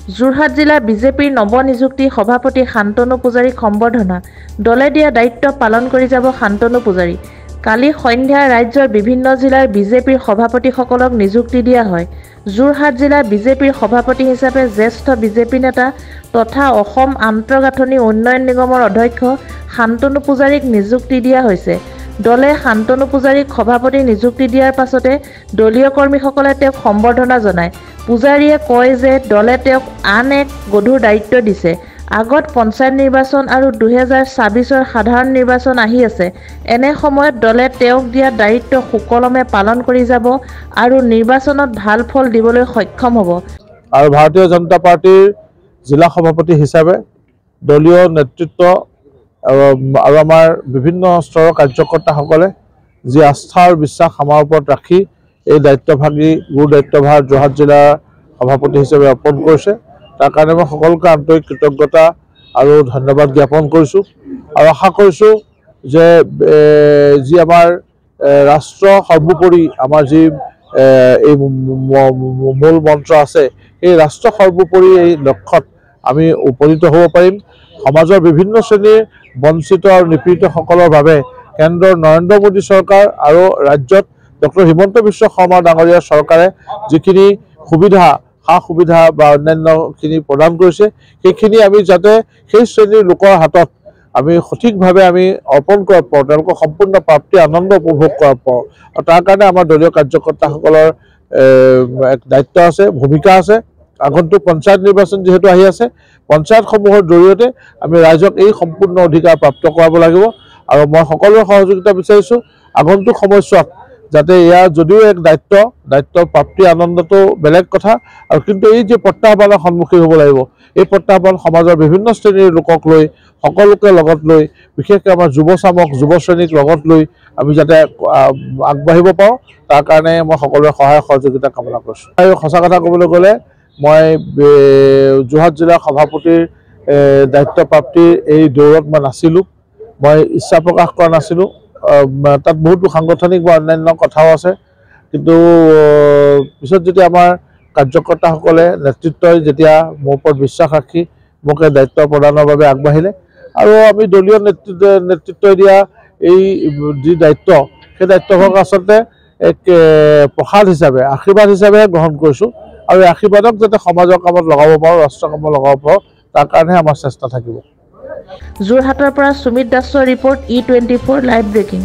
যোৰহাট জিলা বিজেপিৰ নৱনিযুক্তি সভাপতি শান্তনু পূজাৰীক সম্বৰ্ধনা দলে দিয়া দায়িত্ব পালন কৰি যাব শান্তনু পূজাৰী। কালি সন্ধ্যা ৰাজ্যৰ বিভিন্ন জিলাৰ বিজেপিৰ সভাপতিসকলক নিযুক্তি দিয়া হয়। যোৰহাট জিলা বিজেপিৰ সভাপতি হিচাপে জ্যেষ্ঠ বিজেপি নেতা তথা অসম আন্তঃগাঁথনি উন্নয়ন নিগমৰ অধ্যক্ষ শান্তনু পূজাৰীক নিযুক্তি দিয়া হৈছে। দলে শান্তনু পূজাৰীক সভাপতি নিযুক্তি দিয়াৰ পাছতে দলীয় কৰ্মীসকলে তেওঁক সম্বৰ্ধনা জনায়। পূজাৰীয়ে কয় যে দলে তেওঁক আন এক গধুৰ দায়িত্ব দিছে। আগত পঞ্চায়ত নিৰ্বাচন আৰু 2024ৰ সাধাৰণ নিৰ্বাচন আহি আছে। এনে সময়ত দলে তেওঁক দিয়া দায়িত্ব সুকলমে পালন কৰি যাব আৰু নিৰ্বাচনত ভাল ফল দিবলৈ সক্ষম হ'ব। আৰু ভাৰতীয় জনতা পাৰ্টিৰ জিলা সভাপতি হিচাপে দলীয় নেতৃত্ব আৰু আমাৰ বিভিন্ন স্তৰৰ কাৰ্যকৰ্তাসকলে যি আস্থা আৰু বিশ্বাস আমাৰ ওপৰত ৰাখি এই দায়িত্বভাগী গুৰু দায়িত্বভাৰ যোৰহাট জিলাৰ সভাপতি হিচাপে অৰ্পণ কৰিছে। তাৰ কাৰণে মই সকলোকে আন্তৰিক কৃতজ্ঞতা আৰু ধন্যবাদ জ্ঞাপন কৰিছোঁ আৰু আশা কৰিছোঁ যে যি আমাৰ ৰাষ্ট্ৰ সৰ্বোপৰি আমাৰ যি এই মূল মন্ত্ৰ আছে, এই ৰাষ্ট্ৰ সৰ্বোপৰি এই লক্ষ্যত আমি উপনীত হ'ব পাৰিম। সমাজৰ বিভিন্ন শ্ৰেণীৰ বঞ্চিত আৰু নিপীড়িতসকলৰ বাবে কেন্দ্ৰৰ নৰেন্দ্ৰ মোদী চৰকাৰ আৰু ৰাজ্যত ডক্টৰ হিমন্ত বিশ্ব শৰ্মা ডাঙৰীয়াৰ চৰকাৰে যিখিনি সুবিধা সা সুবিধা বা অন্যান্যখিনি প্ৰদান কৰিছে, সেইখিনি আমি যাতে সেই শ্ৰেণীৰ লোকৰ হাতত আমি সঠিকভাৱে আমি অৰ্পণ কৰাব পাৰোঁ, তেওঁলোকক সম্পূৰ্ণ প্ৰাপ্তি আনন্দ উপভোগ কৰাব পাৰোঁ। আৰু তাৰ কাৰণে আমাৰ দলীয় কাৰ্যকৰ্তাসকলৰ এক দায়িত্ব আছে, ভূমিকা আছে। আগন্তুক পঞ্চায়ত নিৰ্বাচন যিহেতু আহি আছে, পঞ্চায়তসমূহৰ জৰিয়তে আমি ৰাইজক এই সম্পূৰ্ণ অধিকাৰ প্ৰাপ্ত কৰাব লাগিব। আৰু মই সকলোৰে সহযোগিতা বিচাৰিছোঁ আগন্তুক সময়ছোৱাত যাতে ইয়াৰ যদিও এক দায়িত্ব প্ৰাপ্তি আনন্দটো বেলেগ কথা, আৰু কিন্তু এই যে প্ৰত্যাহ্বানৰ সন্মুখীন হ'ব লাগিব, এই প্ৰত্যাহ্বান সমাজৰ বিভিন্ন শ্ৰেণীৰ লোকক লৈ সকলোকে লগত লৈ বিশেষকৈ আমাৰ যুৱ শ্ৰেণীক লগত লৈ আমি যাতে আগবাঢ়িব পাৰোঁ, তাৰ কাৰণে মই সকলোৰে সহায় সহযোগিতা কামনা কৰিছোঁ। আৰু সঁচা কথা ক'বলৈ গ'লে মই যোৰহাট জিলাৰ সভাপতিৰ দায়িত্ব প্ৰাপ্তিৰ এই দৌৰত মই নাছিলোঁ, মই ইচ্ছা প্ৰকাশ কৰা নাছিলোঁ। তাত বহুতো সাংগঠনিক বা অন্যান্য কথাও আছে, কিন্তু পিছত যেতিয়া আমাৰ কাৰ্যকৰ্তাসকলে নেতৃত্বই যেতিয়া মোৰ ওপৰত বিশ্বাস ৰাখি মোক এই দায়িত্ব প্ৰদানৰ বাবে আগবাঢ়িলে আৰু আমি দলীয় নেতৃত্বই দিয়া এই যি দায়িত্ব, সেই দায়িত্বভাগ আচলতে এক প্ৰসাদ হিচাপে আশীৰ্বাদ হিচাপেহে গ্ৰহণ কৰিছোঁ। আৰু এই আশীৰ্বাদক যাতে সমাজৰ কামত লগাব পাৰোঁ, ৰাষ্ট্ৰৰ কামত লগাব পাৰোঁ, তাৰ কাৰণেহে আমাৰ চেষ্টা থাকিব। যোৰহাটৰ পৰা সুমিত দাসৰ ৰিপৰ্ট E24 লাইভ ব্ৰেকিং।